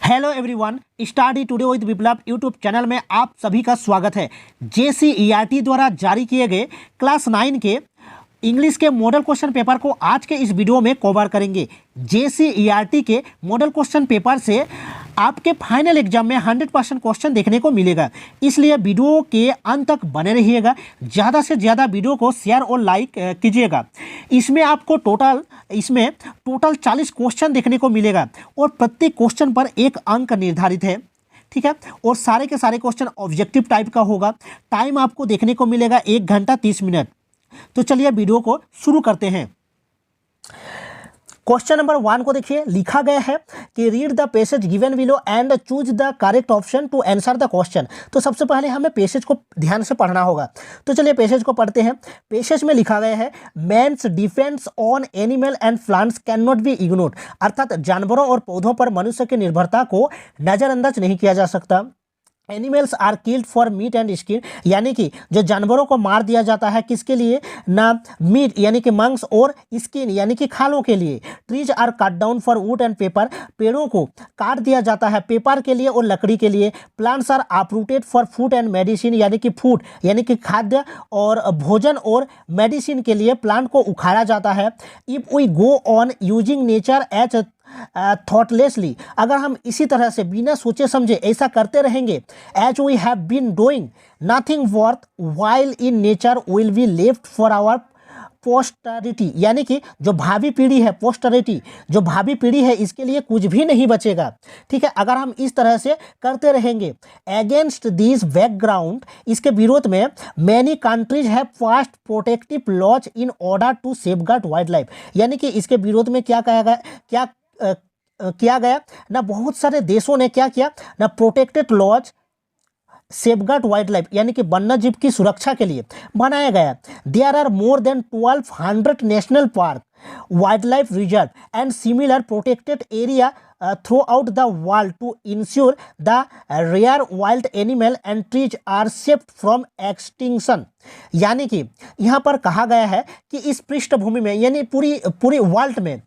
Hello everyone, study today with Viplav YouTube channel में आप सभी का स्वागत है। JCERT द्वारा जारी किए गए क्लास 9 के इंग्लिश के मॉडल क्वेश्चन पेपर को आज के इस वीडियो में कवर करेंगे। JCERT के मॉडल क्वेश्चन पेपर से आपके फाइनल एग्जाम में 100% क्वेश्चन देखने को मिलेगा, इसलिए वीडियो के अंत तक बने रहिएगा। ज़्यादा से ज़्यादा वीडियो को शेयर और लाइक कीजिएगा। इसमें आपको टोटल 40 क्वेश्चन देखने को मिलेगा और प्रत्येक क्वेश्चन पर 1 अंक निर्धारित है, ठीक है। और सारे के सारे क्वेश्चन ऑब्जेक्टिव टाइप का होगा। टाइम आपको देखने को मिलेगा 1 घंटा 30 मिनट। तो चलिए वीडियो को शुरू करते हैं। क्वेश्चन नंबर 1 को देखिए, लिखा गया है कि read the passage given below and choose the correct option to answer the question. तो सबसे पहले हमें पैसेज को ध्यान से पढ़ना होगा। तो चलिए पैसेज को पढ़ते हैं। पैसेज में लिखा गया है man's depends on animal and plants can not be ignored, अर्थात जानवरों और पौधों पर मनुष्य की निर्भरता को नज़रअंदाज नहीं किया जा सकता। Animals are killed for meat and skin, यानी कि जो जानवरों को मार दिया जाता है किसके लिए ना, मीट यानी कि मांस और स्किन यानी कि खालों के लिए। Trees are cut down for wood and paper, पेड़ों को काट दिया जाता है पेपर के लिए और लकड़ी के लिए। Plants are uprooted for food and medicine, यानी कि फूड यानी कि खाद्य और भोजन और मेडिसिन के लिए प्लांट को उखाड़ा जाता है। If we go on using nature as thoughtlessly, अगर हम इसी तरह से बिना सोचे समझे ऐसा करते रहेंगे, as we have been doing nothing worth while in nature will be left for our posterity, यानी कि जो भावी पीढ़ी है, पोस्टरिटी जो भावी पीढ़ी है इसके लिए कुछ भी नहीं बचेगा, ठीक है, अगर हम इस तरह से करते रहेंगे। अगेंस्ट दिस बैकग्राउंड, इसके विरोध में many countries have passed protective laws in order to safeguard wild life, यानी कि इसके विरोध में क्या कहा गया, किया गया ना, बहुत सारे देशों ने क्या किया ना, protected laws safeguard wild life यानी कि वन्य जीव की सुरक्षा के लिए बनाया गया। There are more than 1200 national park, wild life reserve and similar protected area throughout the world to ensure the rare wild animal and trees are safed from extinction, यानी कि यहाँ पर कहा गया है कि इस पृष्ठभूमि में यानी पूरी वर्ल्ड में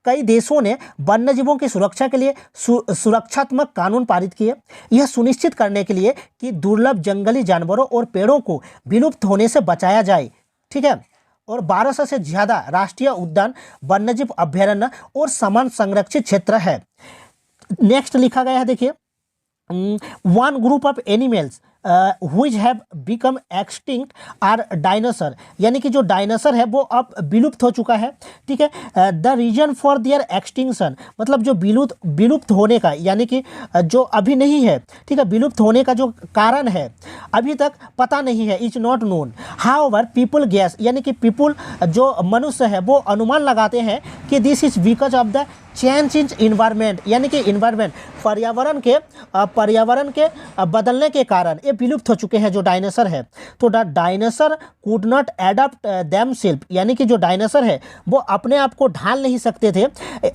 कई देशों ने वन्यजीवों की सुरक्षा के लिए सुरक्षात्मक कानून पारित किए, यह सुनिश्चित करने के लिए कि दुर्लभ जंगली जानवरों और पेड़ों को विलुप्त होने से बचाया जाए, ठीक है। और 1200 से ज़्यादा राष्ट्रीय उद्यान, वन्यजीव अभ्यारण्य और समान संरक्षित क्षेत्र है। नेक्स्ट लिखा गया है, देखिए, one group of animals which have become extinct are dinosaur, यानी कि जो डायनासोर है वो अब विलुप्त हो चुका है, ठीक है। The reason for their extinction, मतलब जो विलुप्त होने का यानी कि जो अभी नहीं है, ठीक है, विलुप्त होने का जो कारण है अभी तक पता नहीं है, is not known. However people gas, यानी कि पीपल जो मनुष्य है वो अनुमान लगाते हैं कि this is because of the change in environment, यानी कि इन्वायरमेंट पर्यावरण के बदलने के कारण ये विलुप्त हो चुके हैं जो डायनासोर है। तो the dinosaur could not adapt themselves, यानी कि जो डायनासोर है वो अपने आप को ढाल नहीं सकते थे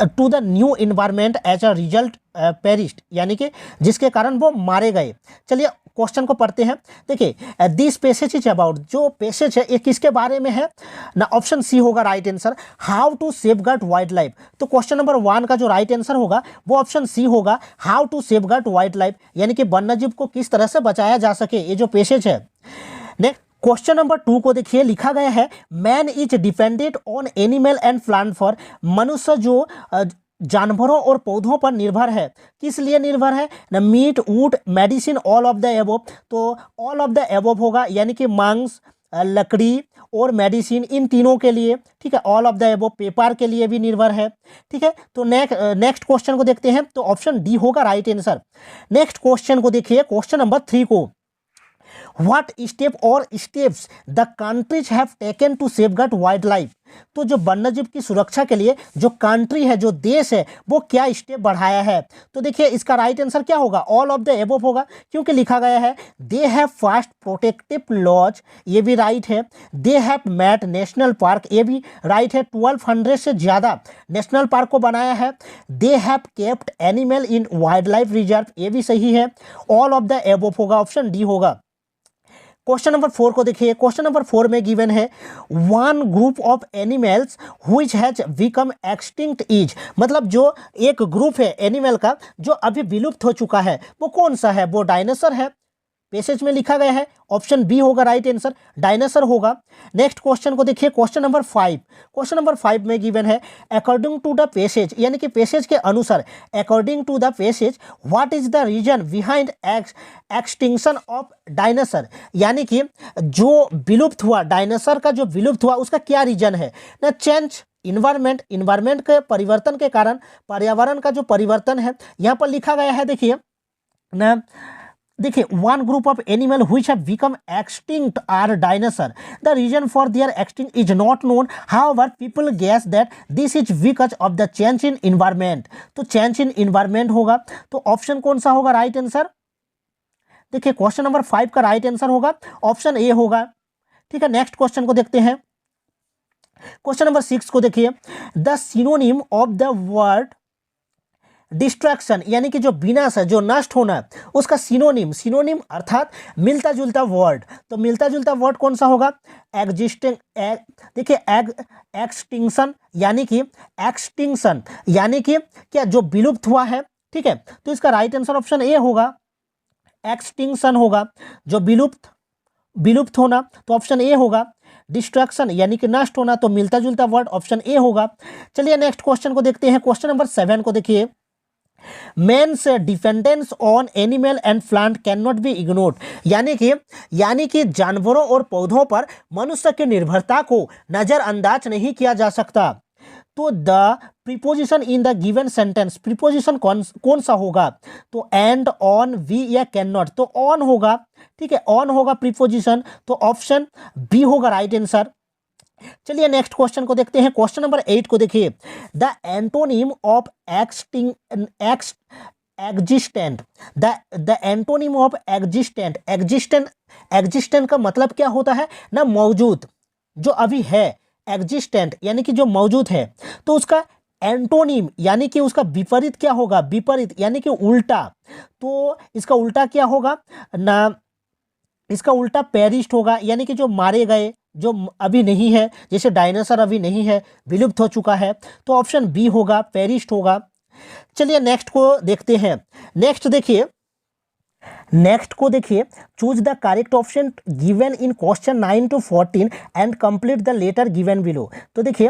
to the new environment as a result perished, यानी कि जिसके कारण वो मारे गए। चलिए क्वेश्चन को पढ़ते हैं। देखिए, दिस पैसेज इज अबाउट, जो पैसेज है ये किसके बारे में है ना, ऑप्शन सी होगा right answer, how to safeguard wild life. तो क्वेश्चन नंबर 1 का जो राइट आंसर होगा वो ऑप्शन सी होगा, how to safeguard wild life, यानी कि वन्यजीव को किस तरह से बचाया जा सके, ये जो पैसेज है। नेक्स्ट क्वेश्चन नंबर 2 को देखिए, लिखा गया है man is dependent on animal and plant for, मनुष्य जो जानवरों और पौधों पर निर्भर है, किस लिए निर्भर है ना, meat wood medicine all of the above. तो ऑल ऑफ द एबोव होगा, यानी कि मांस, लकड़ी और मेडिसिन, इन तीनों के लिए, ठीक है। All of the above paper के लिए भी निर्भर है, ठीक है। तो नेक्स्ट क्वेश्चन को देखते हैं, तो ऑप्शन डी होगा राइट आंसर। नेक्स्ट क्वेश्चन को देखिए, क्वेश्चन नंबर 3 को, What step or steps the countries have taken to safeguard wildlife? तो जो वन्यजीव की सुरक्षा के लिए जो कंट्री है, जो देश है, वो क्या स्टेप बढ़ाया है। तो देखिए इसका राइट आंसर क्या होगा, ऑल ऑफ द एबोव होगा, क्योंकि लिखा गया है they have fast protective laws, ये भी राइट है। They have made national park, ये भी राइट है, 1200 से ज़्यादा नेशनल पार्क को बनाया है। They have kept animal in wild life reserve, ये भी सही है। ऑल ऑफ द एबोव होगा, ऑप्शन डी होगा। क्वेश्चन नंबर 4 को देखिए। क्वेश्चन नंबर 4 में गिवन है one group of animals which has become extinct is, मतलब जो एक ग्रुप है एनिमल का जो अभी विलुप्त हो चुका है वो कौन सा है? वो डायनासोर है। पैसेज में लिखा गया है, ऑप्शन बी होगा राइट आंसर, डायनासोर होगा। नेक्स्ट क्वेश्चन को देखिए, क्वेश्चन नंबर 5। क्वेश्चन नंबर 5 में गिवन है अकॉर्डिंग टू द पैसेज, यानी कि पैसेज के अनुसार, according to the passage what is the reason behind extinction of dinosaur, यानी कि जो विलुप्त हुआ डायनासोर का जो विलुप्त हुआ उसका क्या रीजन है ना? चेंज इन्वायरमेंट के परिवर्तन के कारण, पर्यावरण का जो परिवर्तन है यहाँ पर लिखा गया है। देखिए ना, देखिए one group of animal which have become extinct are dinosaur, the reason for their extinct is not known, however people guess that this is because of the change in environment. तो चेंज इन इन्वायरमेंट होगा, तो option कौन सा होगा right answer? देखिए question number 5 का right answer होगा option A होगा। ठीक है, नेक्स्ट क्वेश्चन को देखते हैं। क्वेश्चन नंबर 6 को देखिए, the synonym of the word distraction, यानी कि जो विनाश है, जो नष्ट होना, उसका सिनोनिम अर्थात मिलता जुलता वर्ड, तो मिलता जुलता वर्ड कौन सा होगा? एग्जिस्टिंग, देखिए एक्सटिंक्शन, यानी कि एक्सटिंक्शन यानी कि क्या जो विलुप्त हुआ है। ठीक है, तो इसका राइट आंसर ऑप्शन ए होगा, एक्सटिंक्शन होगा, जो विलुप्त होना, तो ऑप्शन ए होगा। डिस्ट्रैक्शन यानी कि नष्ट होना, तो मिलता जुलता वर्ड ऑप्शन ए होगा। चलिए नेक्स्ट क्वेश्चन को देखते हैं। क्वेश्चन नंबर 7 को देखिए, man's dependence on animal and plant can not be ignored, यानी कि जानवरों और पौधों पर मनुष्य की निर्भरता को नजरअंदाज नहीं किया जा सकता। तो the preposition in the given sentence, preposition कौन सा होगा? तो एंड, ऑन, वी या कैन नॉट, तो ऑन होगा। ठीक है, ऑन होगा प्रीपोजिशन, तो ऑप्शन बी होगा राइट आंसर। चलिए नेक्स्ट क्वेश्चन को देखते हैं। क्वेश्चन नंबर 8 को देखिए, the antonym of existent, the antonym of existent का मतलब क्या होता है ना? मौजूद, जो अभी है, एग्जिस्टेंट यानी कि जो मौजूद है, तो उसका एंटोनिम यानी कि उसका विपरीत क्या होगा? विपरीत यानी कि उल्टा, तो इसका उल्टा क्या होगा ना? इसका उल्टा पेरिस्ट होगा, यानी कि जो मारे गए, जो अभी नहीं है, जैसे डायनासोर अभी नहीं है, विलुप्त हो चुका है, तो ऑप्शन बी होगा, पेरिस्ट होगा। चलिए नेक्स्ट को देखते हैं। नेक्स्ट को देखिए, choose the correct option given in question 9 to 14 and complete the letter given below. तो देखिए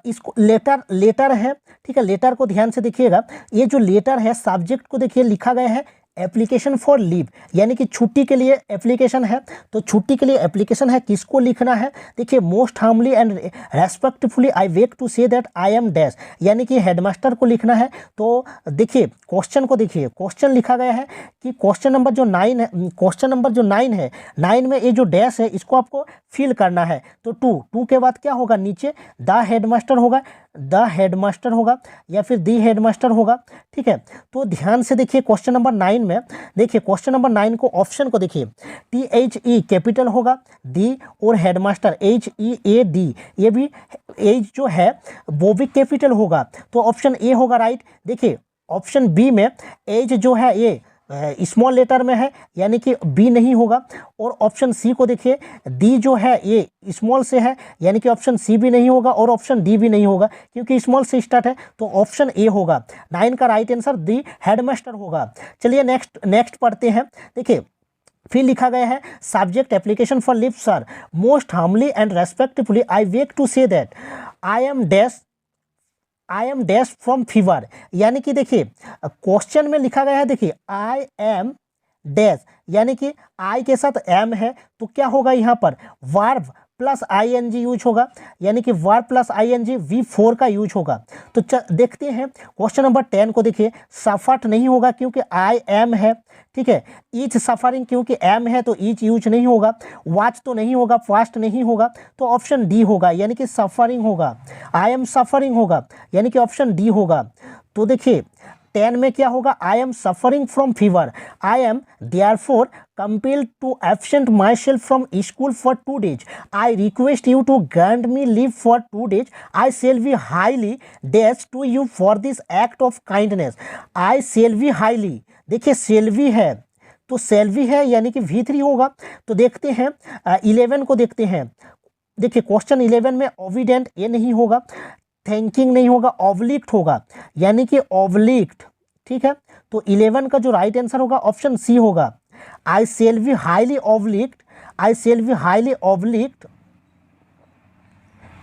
इसको लेटर है। ठीक है, लेटर को ध्यान से देखिएगा। ये जो लेटर है, सब्जेक्ट को देखिए लिखा गया है एप्लीकेशन फॉर लीव, यानी कि छुट्टी के लिए एप्लीकेशन है, तो छुट्टी के लिए एप्लीकेशन है, किसको लिखना है? देखिए मोस्ट हार्मली and respectfully I beg to say that I am dash, यानी कि हेडमास्टर को लिखना है। तो देखिए क्वेश्चन को देखिए, क्वेश्चन लिखा गया है कि क्वेश्चन नंबर जो 9 है, क्वेश्चन नंबर जो 9 है, 9 में ये जो डैश है इसको आपको फिल करना है। तो टू के बाद क्या होगा? नीचे द हेडमास्टर होगा या फिर दी हेडमास्टर होगा। ठीक है, तो ध्यान से देखिए क्वेश्चन नंबर 9 में, देखिए क्वेश्चन नंबर 9 को ऑप्शन को देखिए, THE कैपिटल होगा, दी और हेडमास्टर HEAD, ये भी एज जो है वो भी कैपिटल होगा, तो ऑप्शन ए होगा राइट। देखिए ऑप्शन बी में एज जो है ये स्मॉल लेटर में है, यानी कि बी नहीं होगा। और ऑप्शन सी को देखिए, डी जो है ये स्मॉल से है, यानी कि ऑप्शन सी भी नहीं होगा और ऑप्शन डी भी नहीं होगा, क्योंकि स्मॉल से स्टार्ट है, तो ऑप्शन ए होगा। 9 का राइट आंसर दी हेडमास्टर होगा। चलिए नेक्स्ट पढ़ते हैं। देखिए फिर लिखा गया है subject application for leave sir, most हार्मली and respectfully I beg to say that I am dash from fever, यानी कि देखिए क्वेश्चन में लिखा गया है, देखिए आई एम डैश, यानी कि आई के साथ एम है, तो क्या होगा यहाँ पर? वर्ब प्लस ING यूज होगा, यानी कि वर्ब प्लस ING V4 का यूज होगा। तो देखते हैं क्वेश्चन नंबर 10 को। देखिए सफर्ड नहीं होगा क्योंकि आई एम है। ठीक है, ईच सफरिंग क्योंकि एम है तो ईच यूज नहीं होगा। वॉच तो नहीं होगा, फास्ट नहीं होगा, तो ऑप्शन डी होगा, यानी कि सफरिंग होगा। आई एम सफरिंग होगा, यानी कि ऑप्शन डी होगा। तो देखिए 10 में क्या होगा? I am suffering from fever, I am therefore compelled to absent myself from school for 2 days. I request you to grant me leave for 2 days. I shall be highly dash to you for this act of kindness. I shall be highly, देखिए shall be है तो सेल्वी है यानी कि V3 होगा। तो देखते हैं 11 को देखते हैं। देखिए क्वेश्चन 11 में ओविडेंट ये नहीं होगा, थैंकिंग नहीं होगा, ऑब्लिक्ट होगा यानी कि ऑब्लिक्ट। ठीक है, तो 11 का जो राइट आंसर होगा ऑप्शन सी होगा, I shall be highly obliged, I shall be highly obliged,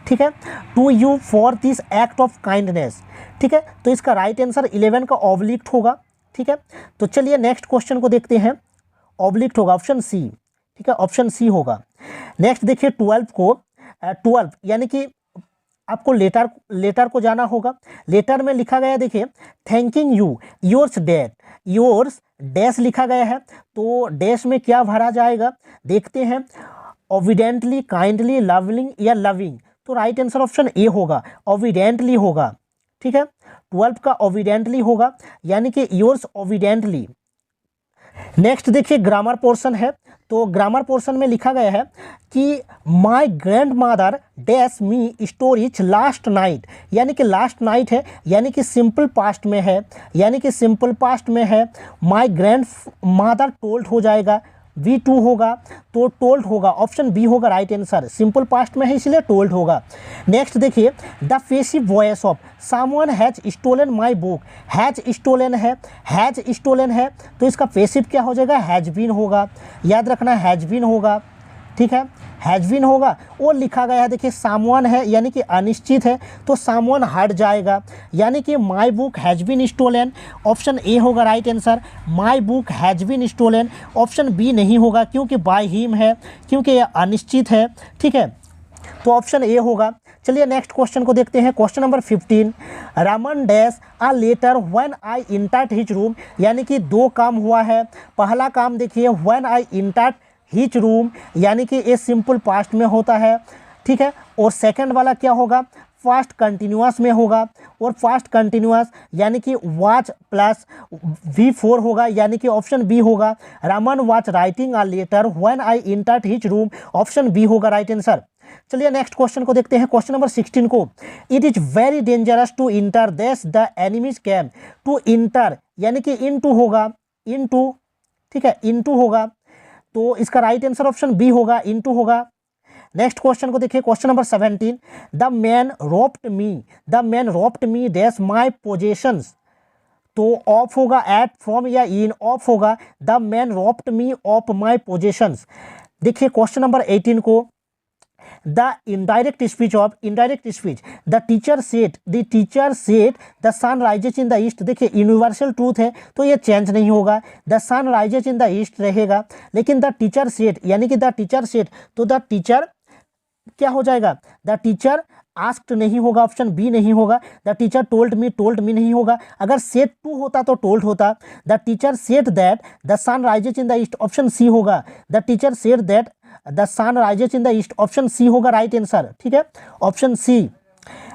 ठीक है, to you for this act of kindness. ठीक है, तो इसका राइट आंसर 11 का ऑब्लिक्ट होगा। ठीक है, तो चलिए नेक्स्ट क्वेश्चन को देखते हैं, ऑब्लिक्ट होगा ऑप्शन सी। ठीक है, ऑप्शन सी होगा। नेक्स्ट देखिए 12 को, 12 यानी कि आपको लेटर को जाना होगा। लेटर में लिखा गया देखिए thanking you yours dad, yours dash लिखा गया है, तो डैश में क्या भरा जाएगा देखते हैं, ओविडेंटली, काइंडली, लवलिंग या लविंग। तो राइट आंसर ऑप्शन ए होगा, ओविडेंटली होगा। ठीक है, 12 का ओविडेंटली होगा यानी कि योर्स ओविडेंटली। नेक्स्ट देखिए ग्रामर पोर्शन है, तो ग्रामर पोर्शन में लिखा गया है कि my grand mother dash me stories last night, यानी कि लास्ट नाइट है यानी कि सिंपल पास्ट में है, यानी कि सिंपल पास्ट में है। माई ग्रैंड मदर टोल्ड हो जाएगा, V2 होगा, तो टोल्ड होगा, ऑप्शन बी होगा राइट आंसर, सिंपल पास्ट में है इसलिए टोल्ड होगा। नेक्स्ट देखिए the passive voice of someone has stolen my book, has stolen है, हैज स्टोलन है, तो इसका पेसिव क्या हो जाएगा, हैज बीन होगा, याद रखना हैज बीन होगा। ठीक है, हैज बीन होगा। और लिखा गया है देखिए सामवन है यानी कि अनिश्चित है, तो सामवन हट जाएगा, यानी कि my book has been stolen, option A होगा right answer, my book has been stolen. Option B नहीं होगा क्योंकि बाय हिम है, क्योंकि यह अनिश्चित है। ठीक है, तो ऑप्शन ए होगा। चलिए नेक्स्ट क्वेश्चन को देखते हैं, question number 15, Raman dash uh letter when I entered his room, यानी कि दो काम हुआ है। पहला काम देखिए when I entered his room, यानी कि ये सिंपल पास्ट में होता है। ठीक है, और सेकंड वाला क्या होगा, फास्ट कंटिन्यूअस में होगा, और फास्ट कंटिन्यूअस यानी कि वाच प्लस V4 होगा, यानी कि ऑप्शन बी होगा, Raman watch writing a letter when I entered his room, option B होगा राइट आंसर। चलिए नेक्स्ट क्वेश्चन को देखते हैं, क्वेश्चन नंबर 16 को, it is very dangerous to enter this the enemies camp, to enter यानी कि into होगा, इनटू। ठीक है, इनटू होगा, तो इसका राइट आंसर ऑप्शन बी होगा, इनटू होगा। नेक्स्ट क्वेश्चन को देखिए, question number 17, the man robbed me, the man robbed me dash my possessions, तो ऑफ होगा, एट, फ्रॉम या इन, ऑफ होगा, the man robbed me of my possessions. देखिए question number 18 को, the indirect speech of, indirect speech, the teacher said, the teacher said the sun rises in the east. देखिए universal truth है तो ये change नहीं होगा, the sun rises in the east रहेगा, लेकिन द टीचर सेट यानी कि द टीचर सेट, तो द टीचर क्या हो जाएगा, द टीचर आस्क्ड नहीं होगा, ऑप्शन बी नहीं होगा, द टीचर टोल्ड मी नहीं होगा, अगर सेट टू होता तो टोल्ड होता, the teacher said that the sun rises in the east, option C होगा, the teacher said that the sun rises in the east, option C होगा right answer. ठीक है, ऑप्शन सी।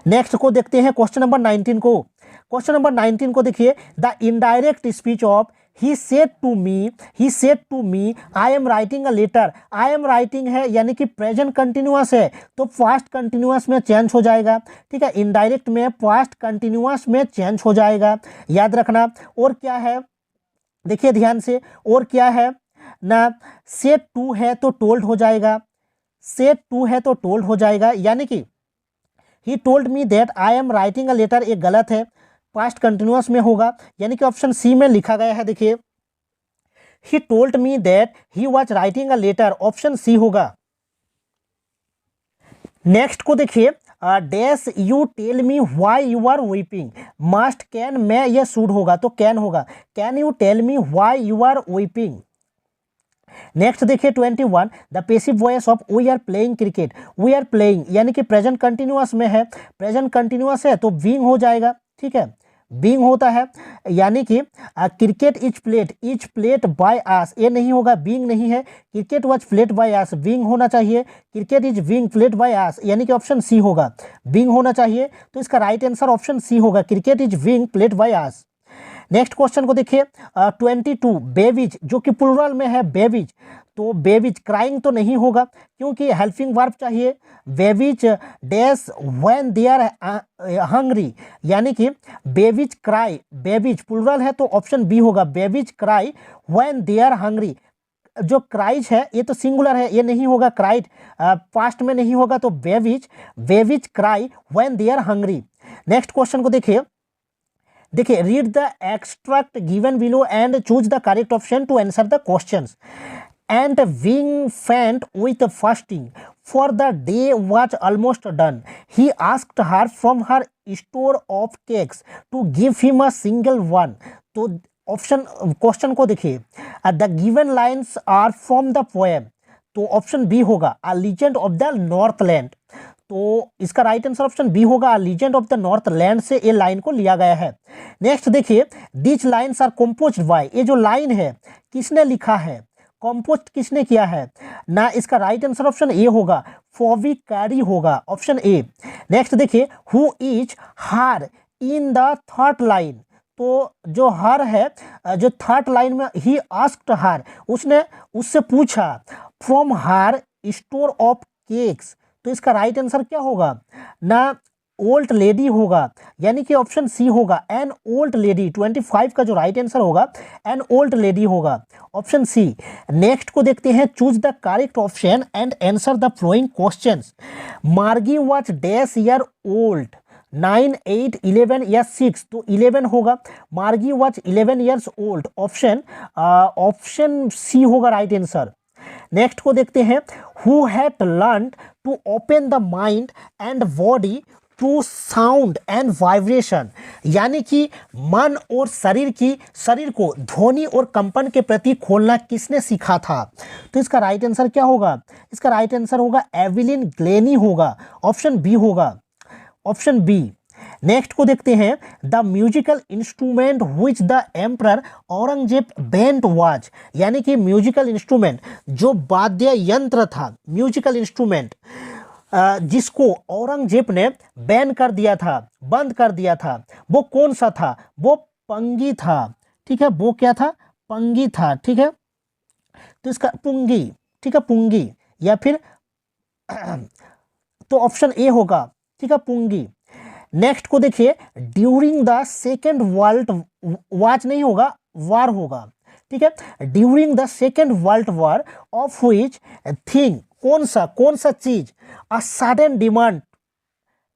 नेक्स्ट को देखते हैं क्वेश्चन नंबर 19 को, question number 19 को देखिए, the indirect speech of he said to me I am writing a letter, I am writing है यानी कि प्रेजेंट कंटिन्यूअस है, तो फास्ट कंटिन्यूअस में चेंज हो जाएगा। ठीक है, इनडायरेक्ट में फास्ट कंटिन्यूअस में चेंज हो जाएगा, याद रखना। और क्या है देखिए ध्यान से, और क्या है ना, सेट टू है तो टोल्ड हो जाएगा, सेट टू है तो टोल्ड हो जाएगा, यानी कि he told me that I am writing a letter, एक गलत है, पास्ट कंटिन्यूअस में होगा, यानी कि ऑप्शन सी में लिखा गया है। देखिए he told me that he was writing a letter, option C होगा। नेक्स्ट को देखिए, dash you tell me why you are weeping, must, can, may, यह शुड होगा तो कैन होगा, can you tell me why you are weeping. Next देखिए 21, the passive voice of we are playing cricket, we are playing यानी कि present continuous में है, present continuous है तो बीइंग हो जाएगा। ठीक है, बीइंग होता है, यानी कि cricket is played by us, ये नहीं होगा, बीइंग नहीं है, cricket was played by us, being होना चाहिए, cricket is being played by us, यानी कि ऑप्शन सी होगा, बीइंग होना चाहिए, तो इसका राइट आंसर ऑप्शन सी होगा, cricket is being played by us. Next question को देखिए 22, बेबीज जो कि प्लूरल में है बेबीज, तो बेविच, क्राइंग तो नहीं होगा क्योंकि हेल्पिंग वर्ब चाहिए। Babies dash when they are hungry, यानी कि बेविच क्राई, बेविच प्लूरल है तो ऑप्शन बी होगा, babies cry when they are hungry. जो क्राइज है ये तो सिंगुलर है, ये नहीं होगा, क्राइड पास्ट में नहीं होगा, तो babies cry when they are hungry. Next question को देखिए, read the extract given below and choose the correct option to answer the questions. And being faint with fasting, for the day was almost done, he asked her from her store of cakes to give him a single one। तो option question को देखिए, the given lines are from the poem, तो option B होगा a legend of the north land. तो इसका right answer option B होगा, a legend of the north land से ये लाइन को लिया गया है। नेक्स्ट देखिए, this lines are composed by, ये जो लाइन है किसने लिखा है, कंपोज किसने किया है ना, इसका राइट आंसर ऑप्शन ए होगा, फॉवी कैरी होगा, ऑप्शन ए। नेक्स्ट देखिए, who is her in the third line, तो जो हर है, जो थर्ड लाइन में ही आस्क्ड हर, उसने उससे पूछा from her store of cakes, तो इसका राइट आंसर क्या होगा ना, ओल्ड लेडी होगा, यानी कि ऑप्शन सी होगा, एन ओल्ड लेडी। 25 का जो राइट आंसर होगा एन ओल्ड लेडी होगा, ऑप्शन सी। नेक्स्ट को देखते हैं, choose the correct option and answer the following questions. Margie was dash year old, 9, 8, 11 या 6, तो 11 होगा, Margie was 11 years old, option C होगा राइट आंसर। नेक्स्ट को देखते हैं, who had learn to open the mind and body to sound and vibration, यानी कि मन और शरीर को ध्वनि और कंपन के प्रति खोलना किसने सीखा था, तो इसका राइट आंसर क्या होगा, इसका राइट आंसर होगा एविलिन ग्लेनी होगा, ऑप्शन बी होगा, ऑप्शन बी। नेक्स्ट को देखते हैं, the musical instrument which the emperor Aurangzeb bent was, यानी कि म्यूजिकल इंस्ट्रूमेंट जो वाद्य यंत्र था, म्यूजिकल इंस्ट्रूमेंट जिसको औरंगजेब ने बैन कर दिया था, बंद कर दिया था, वो कौन सा था, वो पंगी था, ठीक है, वो क्या था, पंगी था, ठीक है, तो इसका पुंगी, ठीक है, पुंगी या फिर तो ऑप्शन ए होगा, ठीक है, पुंगी। नेक्स्ट को देखिए, during the second world war नहीं होगा, वार होगा, ठीक है, during the second world war of which thing, कौन सा चीज, a sudden demand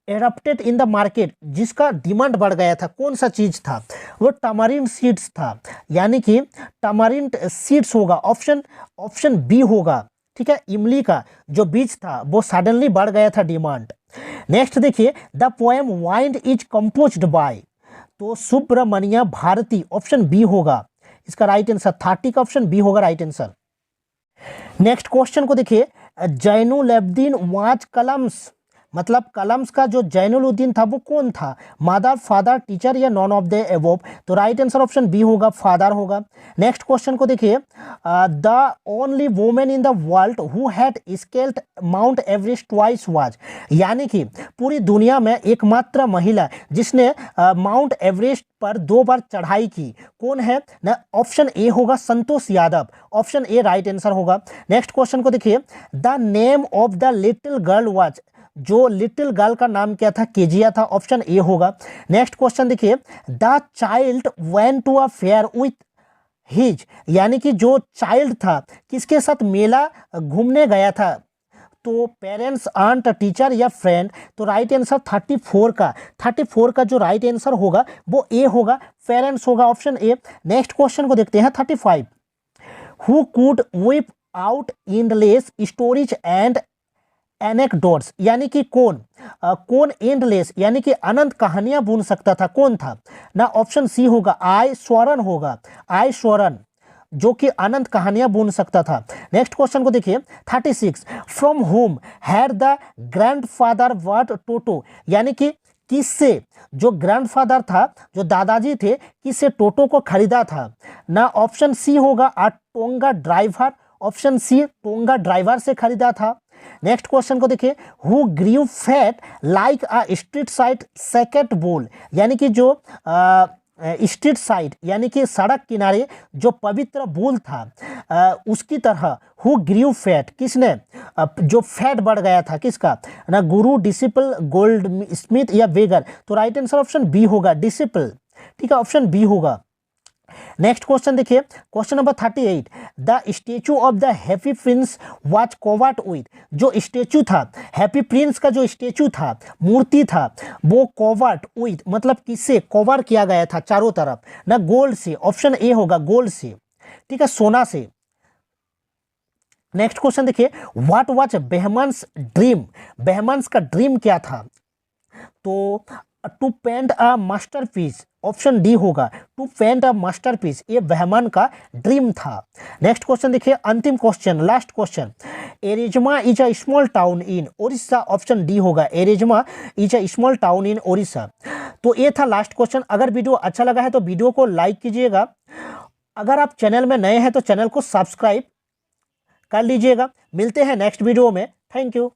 erupted in the market, जिसका डिमांड बढ़ गया था, कौन सा चीज था, वो टमारिंड सीड्स था, यानी कि टमारिंड सीड्स होगा, ऑप्शन बी होगा, ठीक है, इमली का जो बीज था वो सडनली बढ़ गया था डिमांड। नेक्स्ट देखिए, the poem wind is composed bye, तो सुब्रमण्य भारती, ऑप्शन बी होगा, इसका राइट आंसर 30 का ऑप्शन बी होगा राइट आंसर। नेक्स्ट क्वेश्चन को देखिए, जैनुलब्दीन वाज कलम्स, मतलब कलम्स का जो जैनुलुद्दीन था वो कौन था, मदर, फादर, टीचर या नॉन ऑफ द एबोव, तो राइट आंसर ऑप्शन बी होगा, फादर होगा। नेक्स्ट क्वेश्चन को देखिए, the only women in the world who had scaled mount Everest twice was, यानी कि पूरी दुनिया में एकमात्र महिला जिसने माउंट एवरेस्ट पर 2 बार चढ़ाई की, कौन है ना, ऑप्शन ए होगा, Santosh Yadav, option A right answer होगा। नेक्स्ट क्वेश्चन को देखिए, the name of the little girl was, जो लिटिल गर्ल का नाम क्या था, केजिया था, ऑप्शन ए होगा। नेक्स्ट क्वेश्चन देखिए, the child went to a fair with his, यानी कि जो चाइल्ड था किसके साथ मेला घूमने गया था, तो पेरेंट्स, आंट, टीचर या फ्रेंड, तो राइट आंसर 34 का जो राइट आंसर होगा वो ए होगा, पेरेंट्स होगा, ऑप्शन ए। नेक्स्ट क्वेश्चन को देखते हैं 35, who could whip out endless stories and anecdotes, यानी कि कौन एंडलेस यानी कि अनंत कहानियां बुन सकता था, कौन था ना, ऑप्शन सी होगा, आई स्वरन होगा, आई स्वरन जो कि अनंत कहानियां बुन सकता था। नेक्स्ट क्वेश्चन को देखिए 36, from home had the grandfather word Toto, यानी कि किससे जो ग्रैंडफादर था, जो दादाजी थे, किससे टोटो को खरीदा था ना, ऑप्शन सी होगा, a tonga driver, option C tonga driver से खरीदा था। नेक्स्ट क्वेश्चन को देखिए, who grieve fat like a street side second bowl, यानी कि जो स्ट्रीट साइड यानी कि सड़क किनारे जो पवित्र बुल था, उसकी तरह हु ग्रीव फैट, किसने जो फैट बढ़ गया था, किसका ना, गुरु, डिसिपल, गोल्ड स्मिथ या वेगर। तो राइट आंसर ऑप्शन बी होगा, डिसिपल। ठीक है, ऑप्शन बी होगा। नेक्स्ट क्वेश्चन देखिए, question number 38, the statue of the happy Prince was covered with, जो स्टेचू था, हैप्पी प्रिंस का जो स्टेचू था, मूर्ति था, वो कवर्ड विद मतलब किससे कवर किया गया था चारों तरफ ना, गोल्ड से। ऑप्शन ए होगा, गोल्ड से। ठीक है, सोना से। नेक्स्ट क्वेश्चन देखिए, what was Behrman's dream, Behrman's का ड्रीम क्या था? तो to paint a masterpiece, option D होगा, टू पेंट अ मास्टरपीस, ये बहमान का ड्रीम था। नेक्स्ट क्वेश्चन देखिए, अंतिम question, last question, Erasama is a small town in Odisha, option D होगा, Erasama is a small town in Odisha. तो ये था लास्ट क्वेश्चन। अगर वीडियो अच्छा लगा है तो वीडियो को लाइक कीजिएगा, अगर आप चैनल में नए हैं तो चैनल को सब्सक्राइब कर लीजिएगा। मिलते हैं नेक्स्ट वीडियो में, थैंक यू।